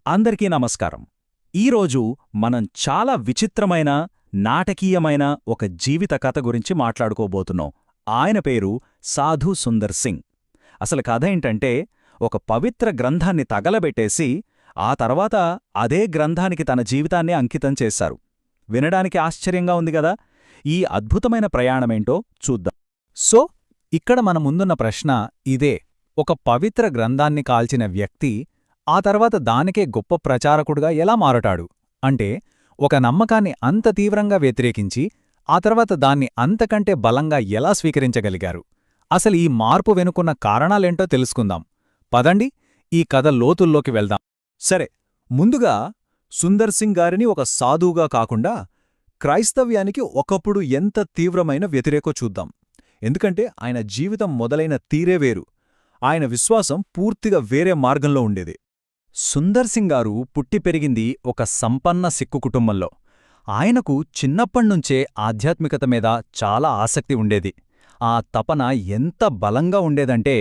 అందరికీ నమస్కారం. ఈరోజు మనం చాలా విచిత్రమైన, నాటకీయమైన ఒక జీవిత కథ గురించి మాట్లాడుకోబోతున్నాం. ఆయన పేరు సాధు సుందర్ సింగ్. అసలు కథ ఏంటంటే, ఒక పవిత్ర గ్రంథాన్ని తగలబెట్టేసి, ఆ తర్వాత అదే గ్రంథానికి తన జీవితాన్ని అంకితం చేశారు. వినడానికి ఆశ్చర్యంగా ఉంది గదా? ఈ అద్భుతమైన ప్రయాణమేంటో చూద్దాం. సో, ఇక్కడ మన ముందున్న ప్రశ్న ఇదే: ఒక పవిత్ర గ్రంథాన్ని కాల్చిన వ్యక్తి ఆ తర్వాత దానికే గొప్ప ప్రచారకుడుగా ఎలా మారటాడు? అంటే, ఒక నమ్మకాన్ని అంత తీవ్రంగా వ్యతిరేకించి, ఆ తర్వాత దాన్ని అంతకంటే బలంగా ఎలా స్వీకరించగలిగారు? అసలు ఈ మార్పు వెనుకున్న కారణాలేంటో తెలుసుకుందాం. పదండి, ఈ కథ లోతుల్లోకి వెళ్దాం. సరే, ముందుగా సుందర్ సింగ్ గారిని ఒక సాధువుగా కాకుండా, క్రైస్తవ్యానికి ఒకప్పుడు ఎంత తీవ్రమైన వ్యతిరేకో చూద్దాం. ఎందుకంటే ఆయన జీవితం మొదలైన తీరే వేరు. ఆయన విశ్వాసం పూర్తిగా వేరే మార్గంలో ఉండేది. సుందర్ సింగ్ గారు పుట్టి పెరిగింది ఒక సంపన్న సిక్కు కుటుంబంలో. ఆయనకు చిన్నప్పణ్నుంచే ఆధ్యాత్మికత మీద చాలా ఆసక్తి ఉండేది. ఆ తపన ఎంత బలంగా ఉండేదంటే,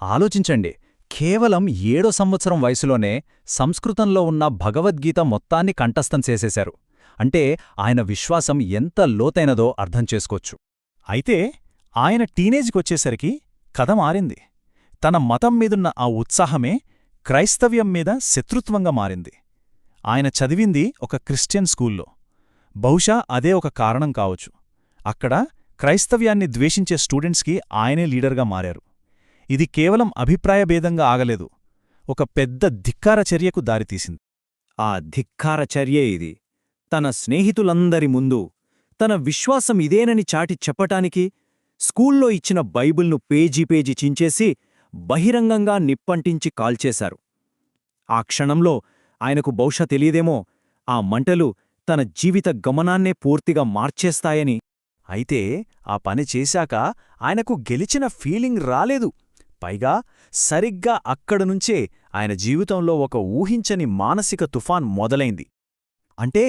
ఆలోచించండి, కేవలం 7వ సంవత్సరం వయసులోనే సంస్కృతంలో ఉన్న భగవద్గీత మొత్తాన్ని కంఠస్థం చేసేశారు. అంటే ఆయన విశ్వాసం ఎంత లోతైనదో అర్థం చేసుకోవచ్చు. అయితే ఆయన టీనేజ్కొచ్చేసరికి కథ మారింది. తన మతం మీదున్న ఆ ఉత్సాహమే క్రైస్తవ్యం మీద శత్రుత్వంగా మారింది. ఆయన చదివింది ఒక క్రిస్టియన్ స్కూల్లో. బహుశా అదే ఒక కారణం కావచ్చు. అక్కడ క్రైస్తవ్యాన్ని ద్వేషించే స్టూడెంట్స్కి ఆయనే లీడర్గా మారారు. ఇది కేవలం అభిప్రాయభేదంగా ఆగలేదు, ఒక పెద్ద ధిక్కార చర్యకు దారితీసింది. ఆ ధిక్కార చర్యే ఇది. తన స్నేహితులందరి ముందు తన విశ్వాసం ఇదేనని చాటి చెప్పటానికి స్కూల్లో ఇచ్చిన బైబిల్ను పేజీ పేజీ చించేసి బహిరంగంగా నిప్పంటించి కాల్చేశారు. ఆ క్షణంలో ఆయనకు బహుశా తెలియదేమో, ఆ మంటలు తన జీవిత గమనాన్నే పూర్తిగా మార్చేస్తాయని. అయితే ఆ పని చేశాక ఆయనకు గెలిచిన ఫీలింగ్ రాలేదు. పైగా సరిగ్గా అక్కడనుంచే ఆయన జీవితంలో ఒక ఊహించని మానసిక తుఫాన్ మొదలైంది. అంటే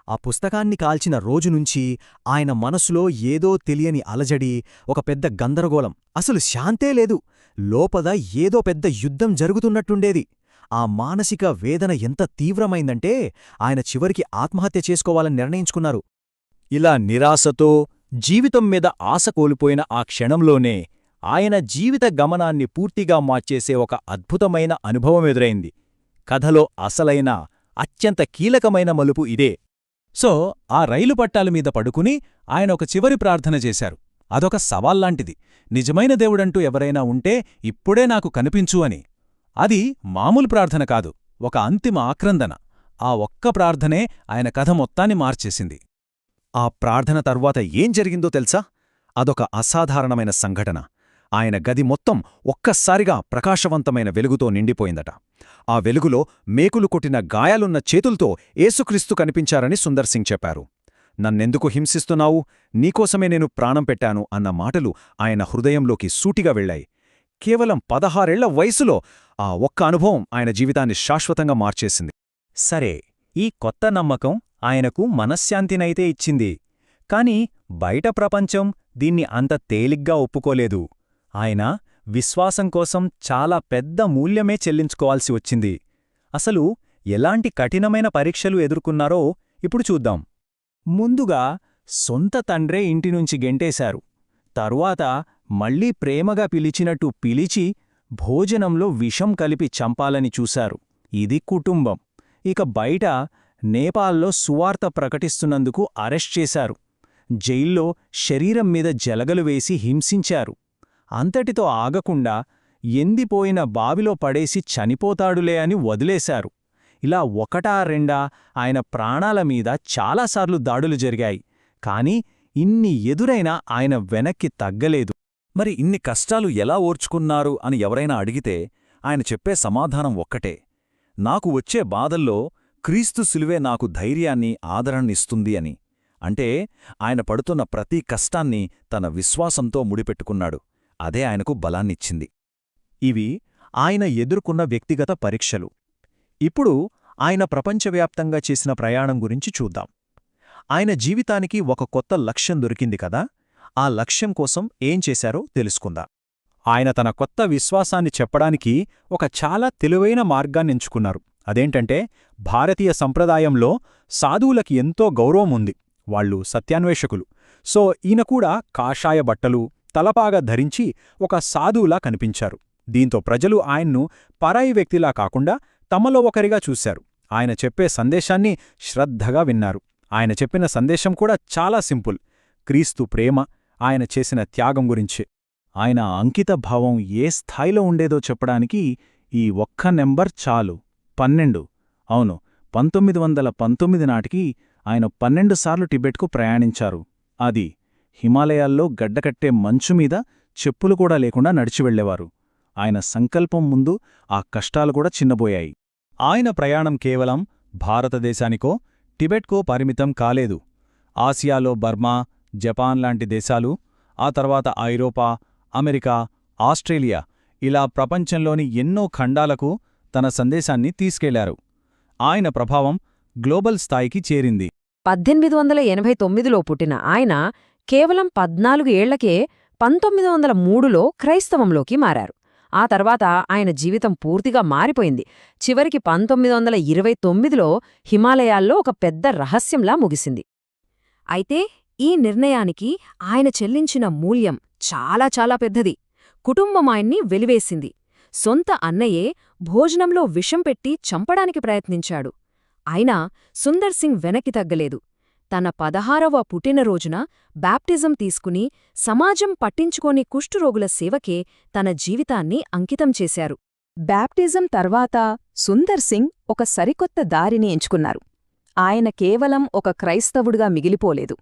ఆ పుస్తకాన్ని కాల్చిన రోజునుంచి ఆయన మనసులో ఏదో తెలియని అలజడి, ఒక పెద్ద గందరగోళం. అసలు శాంతే లేదు. లోపల ఏదో పెద్ద యుద్ధం జరుగుతున్నట్టుండేది. ఆ మానసిక వేదన ఎంత తీవ్రమైందంటే ఆయన చివరికి ఆత్మహత్య చేసుకోవాలని నిర్ణయించుకున్నారు. ఇలా నిరాశతో జీవితం మీద ఆశ కోల్పోయిన ఆ క్షణంలోనే ఆయన జీవిత గమనాన్ని పూర్తిగా మార్చేసే ఒక అద్భుతమైన అనుభవం ఎదురైంది. కథలో అసలైన, అత్యంత కీలకమైన మలుపు ఇదే. సో ఆ రైలు పట్టాల మీద పడుకుని ఆయన ఒక చివరి ప్రార్థన చేశారు. అదొక సవాల్లాంటిది. నిజమైన దేవుడంటూ ఎవరైనా ఉంటే ఇప్పుడే నాకు కనిపించు అని. అది మామూలు ప్రార్థన కాదు, ఒక అంతిమ ఆక్రందన. ఆ ఒక్క ప్రార్థనే ఆయన కథ మొత్తాన్ని మార్చేసింది. ఆ ప్రార్థన తర్వాత ఏం జరిగిందో తెలుసా? అదొక అసాధారణమైన సంఘటన. ఆయన గది మొత్తం ఒక్కసారిగా ప్రకాశవంతమైన వెలుగుతో నిండిపోయిందట. ఆ వెలుగులో మేకులు కొట్టిన గాయాలున్న చేతులతో ఏసుక్రీస్తు కనిపించారని సుందర్ సింగ్ చెప్పారు. నన్నెందుకు హింసిస్తున్నావు? నీకోసమే నేను ప్రాణం పెట్టాను అన్న మాటలు ఆయన హృదయంలోకి సూటిగా వెళ్లాయి. కేవలం 16 ఏళ్ల వయసులో ఆ ఒక్క అనుభవం ఆయన జీవితాన్ని శాశ్వతంగా మార్చేసింది. సరే, ఈ కొత్త నమ్మకం ఆయనకు మనశ్శాంతినైతే ఇచ్చింది. కాని బయట ప్రపంచం దీన్ని అంత తేలిగ్గా ఒప్పుకోలేదు. ఆయన విశ్వాసం కోసం చాలా పెద్ద మూల్యమే చెల్లించుకోవాల్సి వచ్చింది. అసలు ఎలాంటి కఠినమైన పరీక్షలు ఎదుర్కొన్నారో ఇప్పుడు చూద్దాం. ముందుగా సొంత తండ్రే ఇంటినుంచి గెంటేశారు. తరువాత మళ్లీ ప్రేమగా పిలిచినట్టు పిలిచి భోజనంలో విషం కలిపి చంపాలని చూశారు. ఇది కుటుంబం. ఇక బయట నేపాల్లో సువార్త ప్రకటిస్తున్నందుకు అరెస్ట్ చేశారు. జైల్లో శరీరం మీద జలగలు వేసి హింసించారు. అంతటితో ఆగకుండా ఎండిపోయిన బావిలో పడేసి చనిపోతాడులే అని వదిలేశారు. ఇలా ఒకటా రెండా ఆయన ప్రాణాల మీద చాలాసార్లు దాడులు జరిగాయి. కాని ఇన్ని ఎదురైనా ఆయన వెనక్కి తగ్గలేదు. మరి ఇన్ని కష్టాలు ఎలా ఓర్చుకున్నారు అని ఎవరైనా అడిగితే ఆయన చెప్పే సమాధానం ఒక్కటే: నాకు వచ్చే బాధల్లో క్రీస్తు శిలువే నాకు ధైర్యాన్ని, ఆదరణనిస్తుంది అని. అంటే ఆయన పడుతున్న ప్రతి కష్టాన్ని తన విశ్వాసంతో ముడిపెట్టుకున్నాడు. అదే ఆయనకు బలాన్నిచ్చింది. ఇవి ఆయన ఎదుర్కొన్న వ్యక్తిగత పరీక్షలు. ఇప్పుడు ఆయన ప్రపంచవ్యాప్తంగా చేసిన ప్రయాణం గురించి చూద్దాం. ఆయన జీవితానికి ఒక కొత్త లక్ష్యం దొరికింది కదా. ఆ లక్ష్యం కోసం ఏం చేశారో తెలుసుకుందాం. ఆయన తన కొత్త విశ్వాసాన్ని చెప్పడానికి ఒక చాలా తెలివైన మార్గాన్నెంచుకున్నారు. అదేంటంటే భారతీయ సంప్రదాయంలో సాధువులకి ఎంతో గౌరవం ఉంది. వాళ్ళు సత్యాన్వేషకులు. సో ఈయన కూడా కాషాయ బట్టలు, తలపాగా ధరించి ఒక సాధువులా కనిపించారు. దీంతో ప్రజలు ఆయన్ను పరాయి వ్యక్తిలా కాకుండా తమలో ఒకరిగా చూశారు. ఆయన చెప్పే సందేశాన్ని శ్రద్ధగా విన్నారు. ఆయన చెప్పిన సందేశం కూడా చాలా సింపుల్. క్రీస్తు ప్రేమ, ఆయన చేసిన త్యాగం గురించే. ఆయన అంకిత భావం ఏ స్థాయిలో ఉండేదో చెప్పడానికి ఈ ఒక్క నెంబర్ చాలు. 12. అవును, 1919 నాటికి ఆయన 12 సార్లు టిబెట్కు ప్రయాణించారు. అది హిమాలయాల్లో గడ్డకట్టే మంచుమీద చెప్పులు కూడా లేకుండా నడిచి వెళ్లేవారు. ఆయన సంకల్పం ముందు ఆ కష్టాలు కూడా చిన్నబోయాయి. ఆయన ప్రయాణం కేవలం భారతదేశానికో, టిబెట్కో పరిమితం కాలేదు. ఆసియాలో బర్మా, జపాన్ లాంటి దేశాలు, ఆ తర్వాత ఐరోపా, అమెరికా, ఆస్ట్రేలియా ఇలా ప్రపంచంలోని ఎన్నో ఖండాలకు తన సందేశాన్ని తీసుకెళ్లారు. ఆయన ప్రభావం గ్లోబల్ స్థాయికి చేరింది. 1889లో పుట్టిన ఆయన కేవలం 14 ఏళ్లకే 1903లో క్రైస్తవంలోకి మారారు. ఆ తర్వాత ఆయన జీవితం పూర్తిగా మారిపోయింది. చివరికి 1929లో హిమాలయాల్లో ఒక పెద్ద రహస్యంలా ముగిసింది. అయితే ఈ నిర్ణయానికి ఆయన చెల్లించిన మూల్యం చాలా చాలా పెద్దది. కుటుంబం ఆయన్ని వెలివేసింది. సొంత అన్నయ్యే భోజనంలో విషం పెట్టి చంపడానికి ప్రయత్నించాడు. అయినా సుందర్ సింగ్ వెనక్కి తగ్గలేదు. తన 16వ పుట్టినరోజున బాప్టిజం తీసుకుని సమాజం పట్టించుకోని కుష్ఠురోగుల సేవకే తన జీవితాన్ని అంకితం చేశారు. బాప్టిజం తర్వాత సుందర్ సింగ్ ఒక సరికొత్త దారిని ఎంచుకున్నారు. ఆయన కేవలం ఒక క్రైస్తవుడిగా మిగిలిపోలేదు.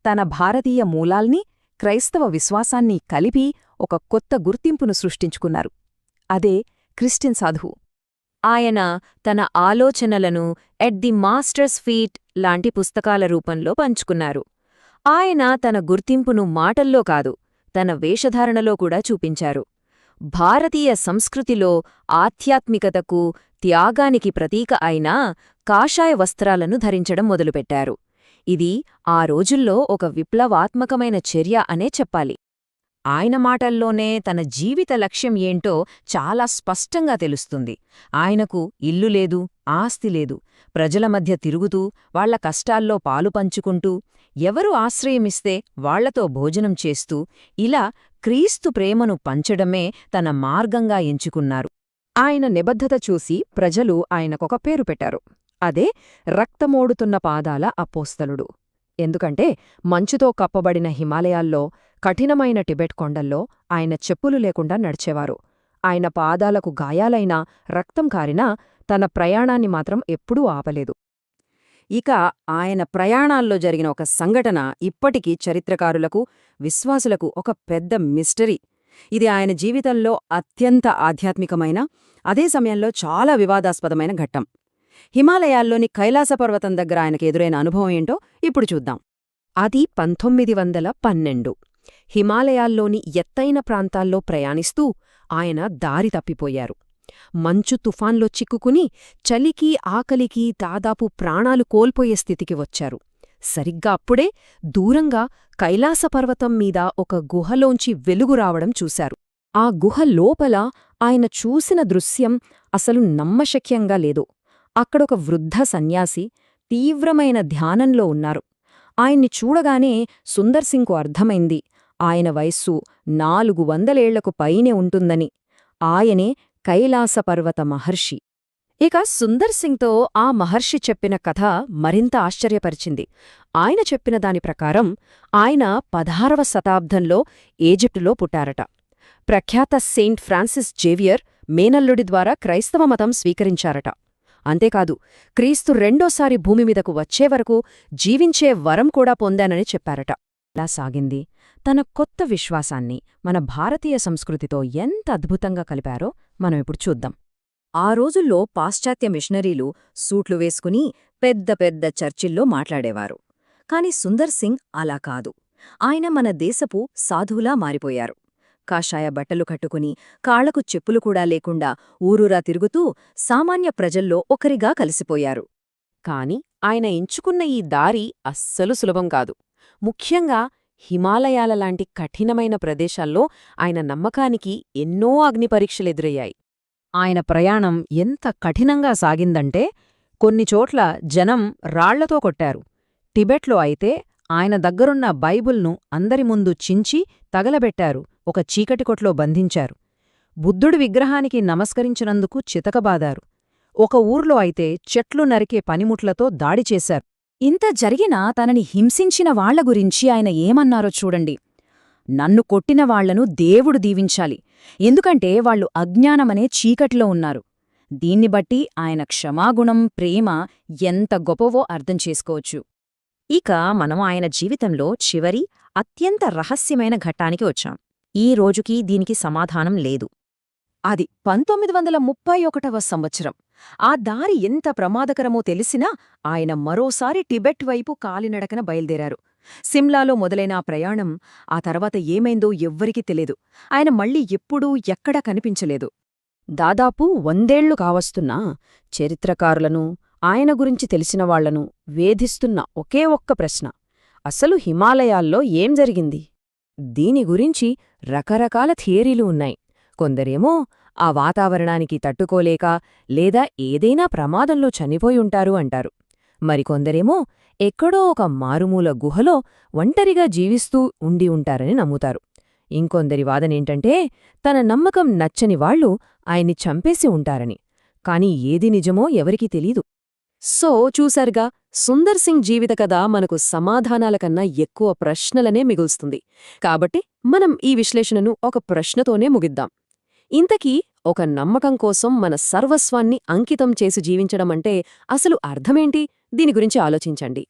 తన భారతీయ మూలాల్ని, క్రైస్తవ విశ్వాసాన్ని కలిపి ఒక కొత్త గుర్తింపును సృష్టించుకున్నారు. అదే క్రిస్టియన్ సాధువు. ఆయన తన ఆలోచనలను ఎట్ ది మాస్టర్స్ ఫీట్ లాంటి పుస్తకాల రూపంలో పంచుకున్నారు. ఆయన తన గుర్తింపును మాటల్లో కాదు, తన వేషధారణలో కూడా చూపించారు. భారతీయ సంస్కృతిలో ఆధ్యాత్మికతకు, త్యాగానికి ప్రతీక అయిన కాషాయ వస్త్రాలను ధరించడం మొదలుపెట్టారు. ఇది ఆ రోజుల్లో ఒక విప్లవాత్మకమైన చర్య అనే చెప్పాలి. ఆయన మాటల్లోనే తన జీవిత లక్ష్యం ఏంటో చాలా స్పష్టంగా తెలుస్తుంది. ఆయనకు ఇల్లు లేదు, ఆస్తి లేదు. ప్రజల మధ్య తిరుగుతూ, వాళ్ల కష్టాల్లో పాలు పంచుకుంటూ, ఎవరు ఆశ్రయమిస్తే వాళ్లతో భోజనం చేస్తూ, ఇలా క్రీస్తు ప్రేమను పంచడమే తన మార్గంగా ఎంచుకున్నారు. ఆయన నిబద్ధత చూసి ప్రజలు ఆయనకొక పేరు పెట్టారు. అదే రక్తమోడుతున్న పాదాల అపోస్తలుడు. ఎందుకంటే మంచుతో కప్పబడిన హిమాలయాల్లో, కఠినమైన టిబెట్ కొండల్లో ఆయన చెప్పులు లేకుండా నడిచేవారు. ఆయన పాదాలకు గాయాలైనా, రక్తం కారినా తన ప్రయాణాన్ని మాత్రం ఎప్పుడూ ఆపలేదు. ఇక ఆయన ప్రయాణాల్లో జరిగిన ఒక సంఘటన ఇప్పటికీ చరిత్రకారులకు, విశ్వాసులకు ఒక పెద్ద మిస్టరీ. ఇది ఆయన జీవితంలో అత్యంత ఆధ్యాత్మికమైన, అదే సమయంలో చాలా వివాదాస్పదమైన ఘట్టం. హిమాలయాల్లోని కైలాసపర్వతం దగ్గర ఆయనకు ఎదురైన అనుభవం ఏంటో ఇప్పుడు చూద్దాం. అది 1912. హిమాలయాల్లోని ఎత్తైన ప్రాంతాల్లో ప్రయాణిస్తూ ఆయన దారి తప్పిపోయారు. మంచు తుఫాన్లో చిక్కుకుని చలికి, ఆకలికి దాదాపు ప్రాణాలు కోల్పోయే స్థితికి వచ్చారు. సరిగ్గా అప్పుడే దూరంగా కైలాసపర్వతం మీద ఒక గుహలోంచి వెలుగు రావడం చూశారు. ఆ గుహ లోపల ఆయన చూసిన దృశ్యం అసలు నమ్మశక్యంగా లేదు. అక్కడొక వృద్ధ సన్యాసి తీవ్రమైన ధ్యానంలో ఉన్నారు. ఆయన్ని చూడగానే సుందర్ సింగ్కు అర్థమైంది ఆయన వయస్సు 400 ఏళ్లకు పైనే ఉంటుందని. ఆయనే కైలాసపర్వత మహర్షి. ఇక సుందర్ సింగ్తో ఆ మహర్షి చెప్పిన కథ మరింత ఆశ్చర్యపరిచింది. ఆయన చెప్పిన దాని ప్రకారం ఆయన 16వ శతాబ్దంలో ఈజిప్టులో పుట్టారట. ప్రఖ్యాత సెయింట్ ఫ్రాన్సిస్ జేవియర్ మేనల్లుడి ద్వారా క్రైస్తవ మతం స్వీకరించారట. అంతేకాదు, క్రీస్తు రెండోసారి భూమిమీదకు వచ్చేవరకు జీవించే వరం కూడా పొందానని చెప్పారట. ఇలా సాగింది. తన కొత్త విశ్వాసాన్ని మన భారతీయ సంస్కృతితో ఎంత అద్భుతంగా కలిపారో మనం ఇప్పుడు చూద్దాం. ఆ రోజుల్లో పాశ్చాత్య మిషనరీలు సూట్లు వేసుకుని పెద్ద పెద్ద చర్చిల్లో మాట్లాడేవారు. కాని సుందర్ సింగ్ అలా కాదు. ఆయన మన దేశపు సాధువులా మారిపోయారు. కాషాయ బట్టలు కట్టుకుని, కాళ్లకు చెప్పులు కూడా లేకుండా ఊరూరా తిరుగుతూ సామాన్య ప్రజల్లో ఒకరిగా కలిసిపోయారు. కాని ఆయన ఎంచుకున్న ఈ దారి అస్సలు సులభం కాదు. ముఖ్యంగా హిమాలయాలలాంటి కఠినమైన ప్రదేశాల్లో ఆయన నమ్మకానికి ఎన్నో అగ్నిపరీక్షలెదురయ్యాయి. ఆయన ప్రయాణం ఎంత కఠినంగా సాగిందంటే కొన్ని చోట్ల జనం రాళ్లతో కొట్టారు. టిబెట్లో అయితే ఆయన దగ్గరున్న బైబుల్ను అందరి ముందు చించి తగలబెట్టారు, ఒక చీకటి కొట్లో బంధించారు. బుద్ధుడి విగ్రహానికి నమస్కరించినందుకు చితకబాదారు. ఒక ఊర్లో అయితే చెట్లు నరికే పనిముట్లతో దాడి చేశారు. ఇంత జరిగినా తనని హింసించిన వాళ్ల గురించి ఆయన ఏమన్నారో చూడండి. నన్ను కొట్టిన వాళ్లను దేవుడు దీవించాలి, ఎందుకంటే వాళ్లు అజ్ఞానమనే చీకటిలో ఉన్నారు. దీన్ని బట్టి ఆయన క్షమాగుణం, ప్రేమ ఎంత గొప్పవో అర్థం చేసుకోవచ్చు. ఇక మనం ఆయన జీవితంలో చివరి అత్యంత రహస్యమైన ఘట్టానికి వచ్చాం. ఈ రోజుకి దీనికి సమాధానం లేదు. అది 1931వ సంవత్సరం. ఆ దారి ఎంత ప్రమాదకరమో తెలిసినా ఆయన మరోసారి టిబెట్ వైపు కాలినడకన బయల్దేరారు. సిమ్లాలో మొదలైన ఆ ప్రయాణం ఆ తర్వాత ఏమైందో ఎవ్వరికీ తెలీదు. ఆయన మళ్ళీ ఎప్పుడూ ఎక్కడా కనిపించలేదు. దాదాపు 100 ఏళ్లు కావస్తున్నా చరిత్రకారులను, ఆయన గురించి తెలిసినవాళ్లను వేధిస్తున్న ఒకే ఒక్క ప్రశ్న: అసలు హిమాలయాల్లో ఏం జరిగింది? దీని గురించి రకరకాల థియరీలు ఉన్నాయి. కొందరేమో ఆ వాతావరణానికి తట్టుకోలేక లేదా ఏదైనా ప్రమాదంలో చనిపోయుంటారు అంటారు. మరికొందరేమో ఎక్కడో ఒక మారుమూల గుహలో ఒంటరిగా జీవిస్తూ ఉండి ఉంటారని నమ్ముతారు. ఇంకొందరి వాదనేంటంటే తన నమ్మకం నచ్చని వాళ్లు ఆయన్ని చంపేసి ఉంటారని. కాని ఏది నిజమో ఎవరికీ తెలీదు. సో చూశారుగా, సుందర్ సింగ్ జీవిత కథ మనకు సమాధానాల కన్నా ఎక్కువ ప్రశ్నలనే మిగుల్స్తుంది. కాబట్టి మనం ఈ విశ్లేషణను ఒక ప్రశ్నతోనే ముగిద్దాం. ఇంతకీ ఒక నమ్మకం కోసం మన సర్వస్వాన్ని అంకితం చేసి జీవించడమంటే అసలు అర్థమేంటి? దీని గురించి ఆలోచించండి.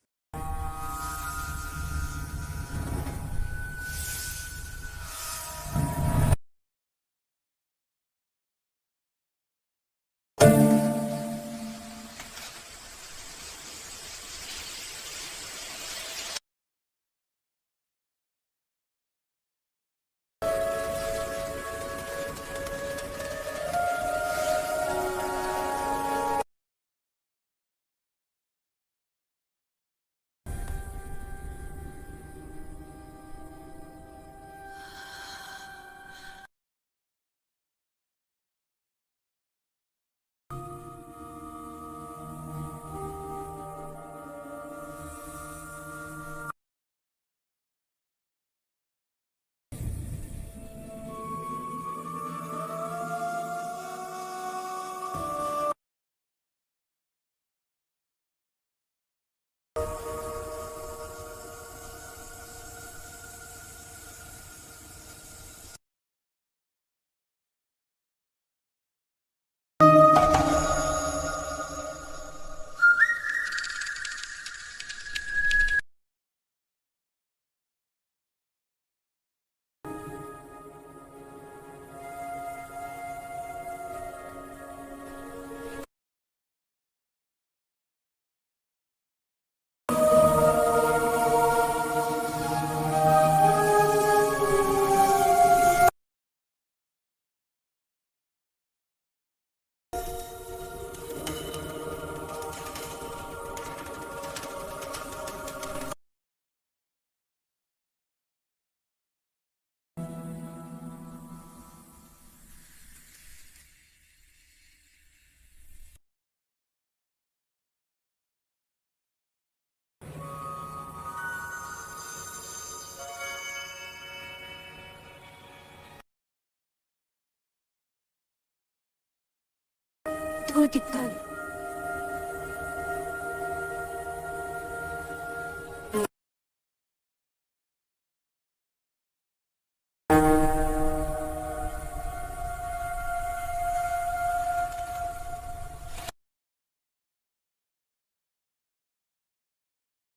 Tuh, kita